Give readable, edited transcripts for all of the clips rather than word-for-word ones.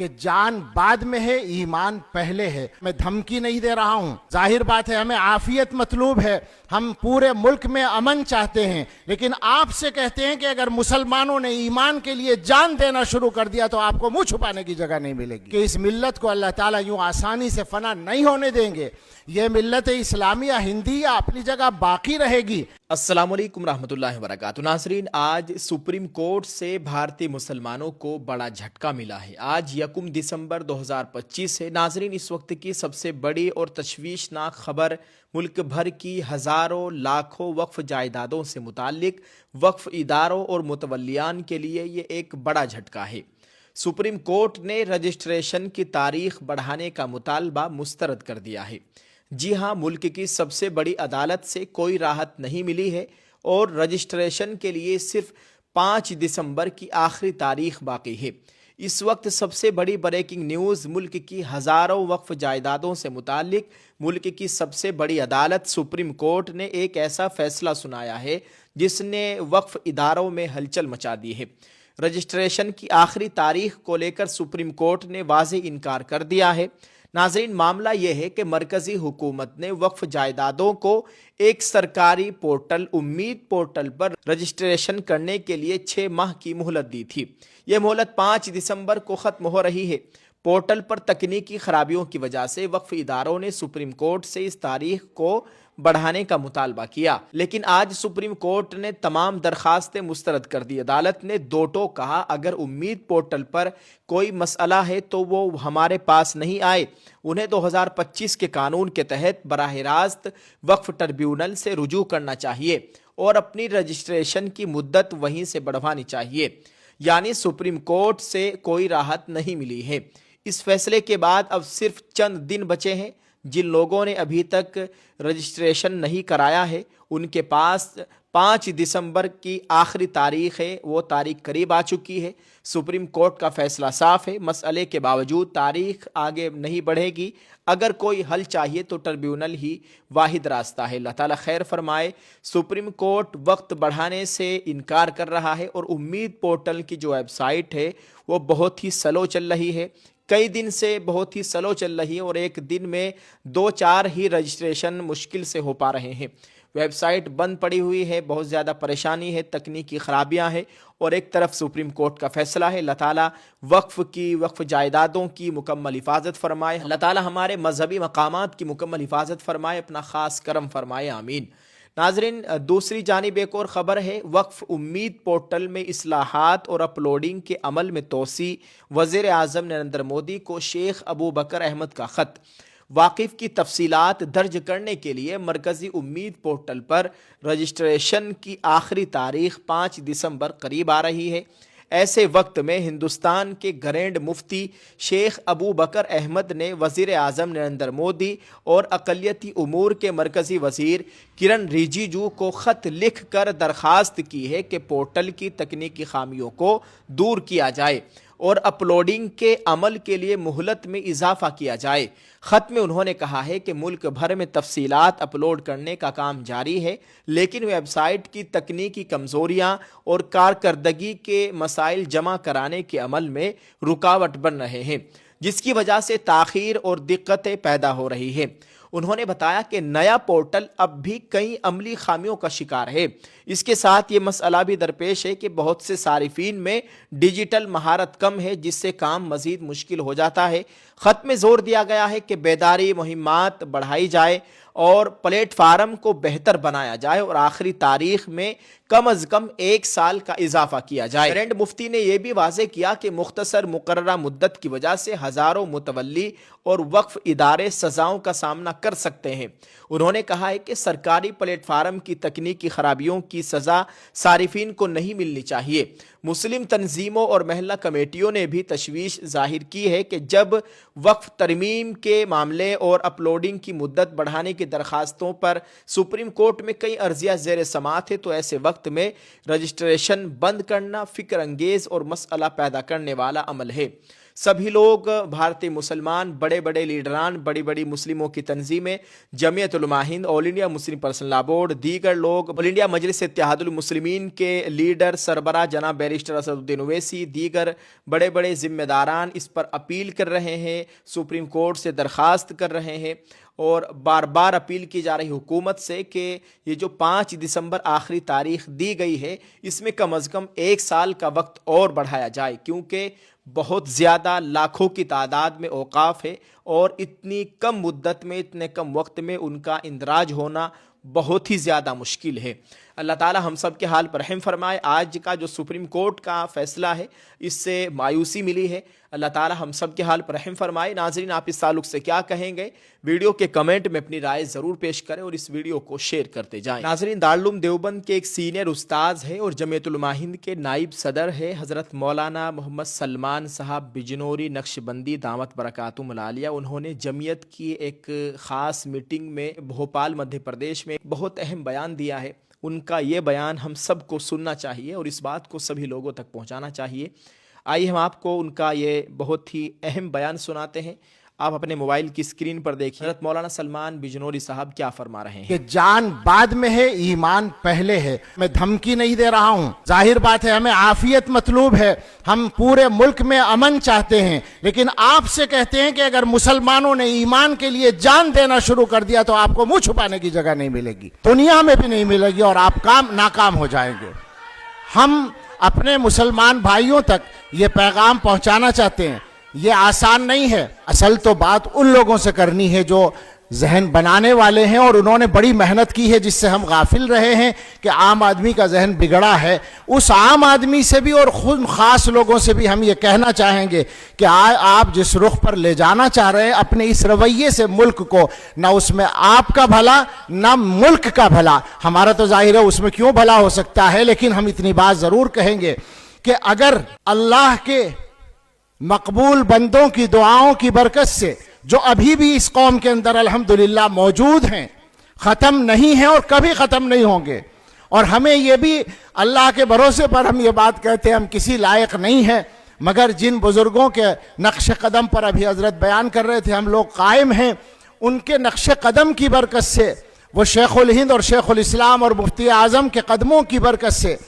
کہ جان بعد میں ہے، ایمان پہلے ہے۔ میں دھمکی نہیں دے رہا ہوں، ظاہر بات ہے ہمیں عافیت مطلوب ہے، ہم پورے ملک میں امن چاہتے ہیں، لیکن آپ سے کہتے ہیں کہ اگر مسلمانوں نے ایمان کے لیے جان دینا شروع کر دیا تو آپ کو منہ چھپانے کی جگہ نہیں ملے گی، کہ اس ملت کو اللہ تعالیٰ یوں آسانی سے فنا نہیں ہونے دیں گے۔ یہ ملت اسلامیہ ہندیہ اپنی جگہ باقی رہے گی۔ السلام علیکم رحمۃ اللہ وبرکاتہ۔ ناظرین، آج سپریم کورٹ سے بھارتی مسلمانوں کو بڑا جھٹکا ملا ہے۔ آج 1 دسمبر 2025 ہے۔ ناظرین، اس وقت کی سب سے بڑی اور تشویشناک خبر ملک بھر کی ہزاروں لاکھوں وقف جائیدادوں سے متعلق وقف اداروں اور متولیان کے لیے یہ ایک بڑا جھٹکا ہے۔ سپریم کورٹ نے رجسٹریشن کی تاریخ بڑھانے کا مطالبہ مسترد کر دیا ہے۔ جی ہاں، ملک کی سب سے بڑی عدالت سے کوئی راحت نہیں ملی ہے اور رجسٹریشن کے لیے صرف 5 دسمبر کی آخری تاریخ باقی ہے۔ اس وقت سب سے بڑی بریکنگ نیوز، ملک کی ہزاروں وقف جائیدادوں سے متعلق ملک کی سب سے بڑی عدالت سپریم کورٹ نے ایک ایسا فیصلہ سنایا ہے جس نے وقف اداروں میں ہلچل مچا دی ہے۔ رجسٹریشن کی آخری تاریخ کو لے کر سپریم کورٹ نے واضح انکار کر دیا ہے۔ ناظرین، معاملہ یہ ہے کہ مرکزی حکومت نے وقف جائیدادوں کو ایک سرکاری پورٹل امید پورٹل پر رجسٹریشن کرنے کے لیے 6 ماہ کی مہلت دی تھی۔ یہ مہلت 5 دسمبر کو ختم ہو رہی ہے۔ پورٹل پر تکنیکی خرابیوں کی وجہ سے وقف اداروں نے سپریم کورٹ سے اس تاریخ کو بڑھانے کا مطالبہ کیا، لیکن آج سپریم کورٹ نے تمام درخواستیں مسترد کر دی۔ عدالت نے دو ٹوک کہا، اگر امید پورٹل پر کوئی مسئلہ ہے تو وہ ہمارے پاس نہیں آئے، انہیں 2025 کے قانون کے تحت براہ راست وقف ٹریبیونل سے رجوع کرنا چاہیے اور اپنی رجسٹریشن کی مدت وہیں سے بڑھوانی چاہیے۔ یعنی سپریم کورٹ سے کوئی راحت نہیں ملی ہے۔ اس فیصلے کے بعد اب صرف چند دن بچے ہیں۔ جن لوگوں نے ابھی تک رجسٹریشن نہیں کرایا ہے ان کے پاس 5 دسمبر کی آخری تاریخ ہے، وہ تاریخ قریب آ چکی ہے۔ سپریم کورٹ کا فیصلہ صاف ہے، مسئلے کے باوجود تاریخ آگے نہیں بڑھے گی۔ اگر کوئی حل چاہیے تو ٹریبیونل ہی واحد راستہ ہے۔ اللہ تعالیٰ خیر فرمائے۔ سپریم کورٹ وقت بڑھانے سے انکار کر رہا ہے اور امید پورٹل کی جو ویب سائٹ ہے وہ بہت ہی سلو چل رہی ہے، کئی دن سے بہت ہی سلو چل رہی ہے اور ایک دن میں 2-4 ہی رجسٹریشن مشکل سے ہو پا رہے ہیں۔ ویب سائٹ بند پڑی ہوئی ہے، بہت زیادہ پریشانی ہے، تکنیکی خرابیاں ہیں اور ایک طرف سپریم کورٹ کا فیصلہ ہے۔ اللہ تعالیٰ وقف جائیدادوں کی مکمل حفاظت فرمائے۔ اللہ تعالیٰ ہمارے مذہبی مقامات کی مکمل حفاظت فرمائے، اپنا خاص کرم فرمائے، آمین۔ ناظرین، دوسری جانب ایک اور خبر ہے۔ وقف امید پورٹل میں اصلاحات اور اپلوڈنگ کے عمل میں توسیع، وزیر اعظم نریندر مودی کو شیخ ابو بکر احمد کا خط۔ واقف کی تفصیلات درج کرنے کے لیے مرکزی امید پورٹل پر رجسٹریشن کی آخری تاریخ 5 دسمبر قریب آ رہی ہے۔ ایسے وقت میں ہندوستان کے گرینڈ مفتی شیخ ابو بکر احمد نے وزیر اعظم نریندر مودی اور اقلیتی امور کے مرکزی وزیر کرن رجیجو کو خط لکھ کر درخواست کی ہے کہ پورٹل کی تکنیکی خامیوں کو دور کیا جائے اور اپلوڈنگ کے عمل کے لیے مہلت میں اضافہ کیا جائے۔ خط میں انہوں نے کہا ہے کہ ملک بھر میں تفصیلات اپلوڈ کرنے کا کام جاری ہے، لیکن ویب سائٹ کی تکنیکی کمزوریاں اور کارکردگی کے مسائل جمع کرانے کے عمل میں رکاوٹ بن رہے ہیں، جس کی وجہ سے تاخیر اور دقتیں پیدا ہو رہی ہیں۔ انہوں نے بتایا کہ نیا پورٹل اب بھی کئی عملی خامیوں کا شکار ہے۔ اس کے ساتھ یہ مسئلہ بھی درپیش ہے کہ بہت سے صارفین میں ڈیجیٹل مہارت کم ہے، جس سے کام مزید مشکل ہو جاتا ہے۔ خط میں زور دیا گیا ہے کہ بیداری مہمات بڑھائی جائے اور پلیٹ فارم کو بہتر بنایا جائے اور آخری تاریخ میں کم از کم 1 سال کا اضافہ کیا جائے۔ گرینڈ مفتی نے یہ بھی واضح کیا کہ مختصر مقررہ مدت کی وجہ سے ہزاروں متولی اور وقف ادارے سزاؤں کا سامنا کر سکتے ہیں۔ انہوں نے کہا ہے کہ سرکاری پلیٹ فارم کی تکنیکی خرابیوں کی سزا صارفین کو نہیں ملنی چاہیے۔ مسلم تنظیموں اور محلہ کمیٹیوں نے بھی تشویش ظاہر کی ہے کہ جب وقف ترمیم کے معاملے اور اپلوڈنگ کی مدت بڑھانے کی درخواستوں پر سپریم کورٹ میں کئی عرضیہ زیر سماعت ہے، تو ایسے وقت میں رجسٹریشن بند کرنا فکر انگیز اور مسئلہ پیدا کرنے والا عمل ہے۔ सभी लोग भारतीय मुसलमान, बड़े बड़े लीडरान, बड़ी बड़ी मुस्लिमों की तंजीमें, Jamiat Ulama Hind, all India Muslim personal law board, दीगर लोग, ऑल इंडिया मजलिस इत्तेहादुल मुस्लिमीन के लीडर सरबरा जनाब बैरिस्टर असदुद्दीन ओवैसी, दीगर बड़े बड़े जिम्मेदारान इस पर अपील कर रहे हैं, सुप्रीम कोर्ट से दरख्वास्त कर रहे हैं और बार बार अपील की जा रही हुकूमत से कि ये जो 5 दिसंबर आखिरी तारीख दी गई है, इसमें कम अज़ कम 1 साल का वक्त और बढ़ाया जाए, क्योंकि बहुत ज़्यादा लाखों की तादाद में औकाफ है और इतनी कम मुद्दत में, इतने कम वक्त में उनका इंदराज होना बहुत ही ज़्यादा मुश्किल है। अल्लाह ताला हम सब के हाल पर रहम फरमाए। आज का जो सुप्रीम कोर्ट का फ़ैसला है, इससे मायूसी मिली है। अल्लाह ताला हम सब के हाल पर रहम फरमाए। नाज़रीन, आप इस ताल्लुक़ से क्या कहेंगे? वीडियो के कमेंट में अपनी राय ज़रूर पेश करें और इस वीडियो को शेयर करते जाएं। नाज़रीन, दारुल उलूम देवबंद के एक सीनियर उस्ताद है और जमीयत उलमा हिंद के नाइब सदर है हज़रत मौलाना मोहम्मद सलमान साहब बिजनौरी नक्शबंदी दामत बरकातुहुमुल आलिया। उन्होंने जमीयत की एक ख़ास मीटिंग में भोपाल मध्य प्रदेश में बहुत अहम बयान दिया है। उनका ये बयान हम सबको सुनना चाहिए और इस बात को सभी लोगों तक पहुंचाना चाहिए। आइए हम आपको उनका ये बहुत ही अहम बयान सुनाते हैं। आप अपने मोबाइल की स्क्रीन पर देखिए हज़रत मौलाना सलमान बिजनौरी साहब क्या फरमा रहे हैं कि जान बाद में है, ईमान पहले है। मैं धमकी नहीं दे रहा हूं, जाहिर बात है हमें आफियत मतलूब है, हम पूरे मुल्क में अमन चाहते हैं, लेकिन आपसे कहते हैं कि अगर मुसलमानों ने ईमान के लिए जान देना शुरू कर दिया तो आपको मुंह छुपाने की जगह नहीं मिलेगी, दुनिया में भी नहीं मिलेगी और आप नाकाम हो जाएंगे। हम अपने मुसलमान भाइयों तक ये पैगाम पहुंचाना चाहते हैं। ये आसान नहीं है। असल तो बात उन लोगों से करनी है जो जहन बनाने वाले हैं और उन्होंने बड़ी मेहनत की है, जिससे हम गाफिल रहे हैं कि आम आदमी का जहन बिगड़ा है। उस आम आदमी से भी और खुद खास लोगों से भी हम ये कहना चाहेंगे कि आप जिस रुख पर ले जाना चाह रहे हैं अपने इस रवैये से मुल्क को, ना उसमें आपका भला ना मुल्क का भला, हमारा तो जाहिर है उसमें क्यों भला हो सकता है, लेकिन हम इतनी बात ज़रूर कहेंगे कि अगर अल्लाह के मकबूल बंदों की दुआओं की बरकत से जो अभी भी इस कौम के अंदर अल्हम्दुलिल्लाह मौजूद हैं, ख़त्म नहीं हैं और कभी ख़त्म नहीं होंगे, और हमें ये भी अल्लाह के भरोसे पर हम ये बात कहते हैं हम किसी लायक नहीं हैं, मगर जिन बुज़ुर्गों के नक्श कदम पर अभी हज़रत बयान कर रहे थे हम लोग कायम हैं, उनके नक्श कदम की बरकत से, वो शेखुल हिंद और शेखुल इस्लाम और मुफ्ती आज़म के कदमों की बरकत से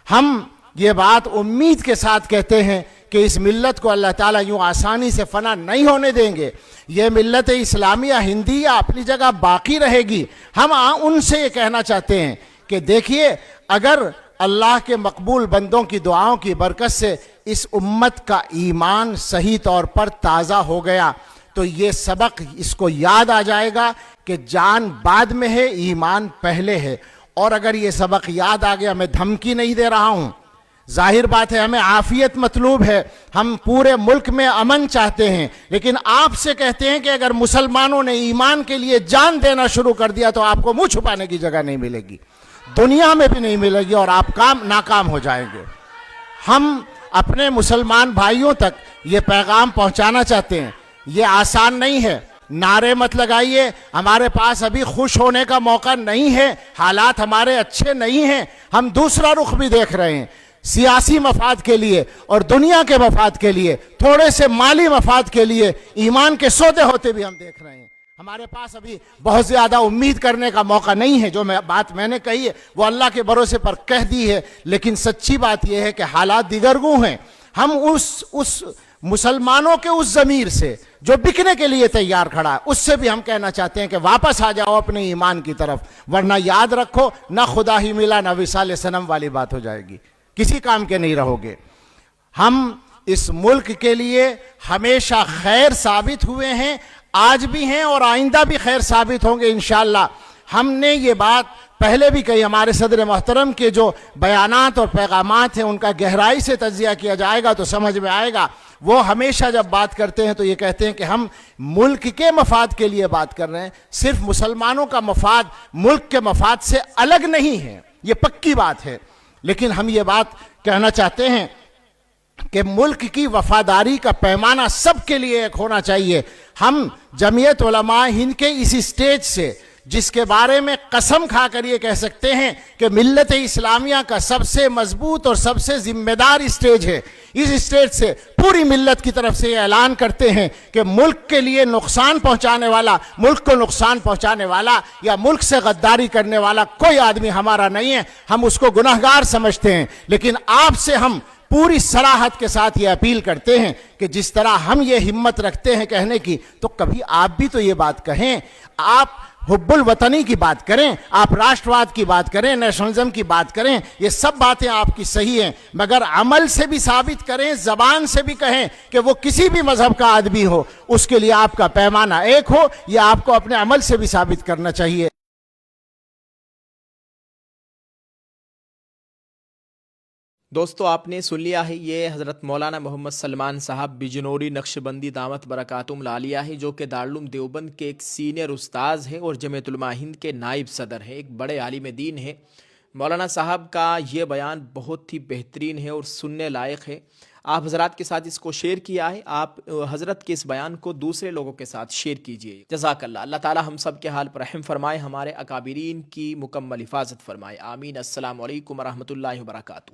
हम ये बात उम्मीद के साथ कहते हैं कि इस मिल्लत को अल्लाह ताला यूँ आसानी से फना नहीं होने देंगे। ये मिल्लत इस्लामिया हिंदिया अपनी जगह बाकी रहेगी। हम उनसे ये कहना चाहते हैं कि देखिए, अगर अल्लाह के मकबूल बंदों की दुआओं की बरकत से इस उम्मत का ईमान सही तौर पर ताज़ा हो गया तो ये सबक इसको याद आ जाएगा कि जान बाद में है, ईमान पहले है। और अगर ये सबक याद आ गया, मैं धमकी नहीं दे रहा हूँ, जाहिर बात है हमें आफियत मतलूब है, हम पूरे मुल्क में अमन चाहते हैं, लेकिन आपसे कहते हैं कि अगर मुसलमानों ने ईमान के लिए जान देना शुरू कर दिया तो आपको मुंह छुपाने की जगह नहीं मिलेगी, दुनिया में भी नहीं मिलेगी और आप नाकाम हो जाएंगे। हम अपने मुसलमान भाइयों तक ये पैगाम पहुंचाना चाहते हैं। ये आसान नहीं है। नारे मत लगाइए, हमारे पास अभी खुश होने का मौका नहीं है, हालात हमारे अच्छे नहीं हैं, हम दूसरा रुख भी देख रहे हैं, सियासी मफाद के लिए और दुनिया के मफाद के लिए, थोड़े से माली मफाद के लिए ईमान के सौदे होते भी हम देख रहे हैं। हमारे पास अभी बहुत ज़्यादा उम्मीद करने का मौका नहीं है। जो बात मैंने कही है वो अल्लाह के भरोसे पर कह दी है, लेकिन सच्ची बात यह है कि हालात दिगरगू हैं। हम उस मुसलमानों के उस ज़मीर से जो बिकने के लिए तैयार खड़ा है, उससे भी हम कहना चाहते हैं कि वापस आ जाओ अपने ईमान की तरफ, वरना याद रखो ना खुदा ही मिला ना विसाल सनम वाली बात हो जाएगी, किसी काम के नहीं रहोगे। हम इस मुल्क के लिए हमेशा खैर साबित हुए हैं, आज भी हैं और आइंदा भी खैर साबित होंगे इंशाअल्लाह। हमने ये बात पहले भी कही, हमारे सदर मोहतरम के जो बयानात और पैगामात हैं उनका गहराई से तज्जिया किया जाएगा तो समझ में आएगा। वो हमेशा जब बात करते हैं तो ये कहते हैं कि हम मुल्क के मफाद के लिए बात कर रहे हैं, सिर्फ मुसलमानों का मफाद मुल्क के मफाद से अलग नहीं है, ये पक्की बात है। लेकिन हम ये बात कहना चाहते हैं कि मुल्क की वफादारी का पैमाना सबके लिए एक होना चाहिए। हम जमीयत उलमा हिंद के इस स्टेज से जिसके बारे में कसम खाकर ये कह सकते हैं कि मिल्लत इस्लामिया का सबसे मजबूत और सबसे जिम्मेदार स्टेज है। इस स्टेज से पूरी मिल्लत की तरफ से ये ऐलान करते हैं कि मुल्क के लिए नुकसान पहुंचाने वाला, मुल्क को नुकसान पहुंचाने वाला या मुल्क से गद्दारी करने वाला कोई आदमी हमारा नहीं है। हम उसको गुनहगार समझते हैं, लेकिन आपसे हम पूरी सराहत के साथ ये अपील करते हैं कि जिस तरह हम ये हिम्मत रखते हैं कहने की, तो कभी आप भी तो ये बात कहें। आप हुब्बुल वतनी की बात करें, आप राष्ट्रवाद की बात करें, नेशनलिज्म की बात करें, ये सब बातें आपकी सही हैं, मगर अमल से भी साबित करें, जबान से भी कहें कि वो किसी भी मजहब का आदमी हो, उसके लिए आपका पैमाना एक हो, ये आपको अपने अमल से भी साबित करना चाहिए। दोस्तों, आपने सुन लिया है, ये हज़रत मौलाना मोहम्मद सलमान साहब बिजनौरी नक्शबंदी दामत बरकातुम लालिया है, जो कि दारुल देवबंद के एक सीनियर उस्ताद हैं और जमीयत उलमा हिंद के नाइब सदर हैं, एक बड़े आलिम दीन है। मौलाना साहब का ये बयान बहुत ही बेहतरीन है और सुनने लायक है। आप हज़रात के साथ इसको शेयर किया है, आप हज़रत के इस बयान को दूसरे लोगों के साथ शेयर कीजिए। जज़ाकल्लाह। अल्लाह ताला हम सब के हाल पर रहम फरमाए, हमारे अकाबिरीन की मुकम्मल हिफाजत फरमाए। आमीन। अस्सलामु अलैकुम व रहमतुल्लाहि व बरकातुहू।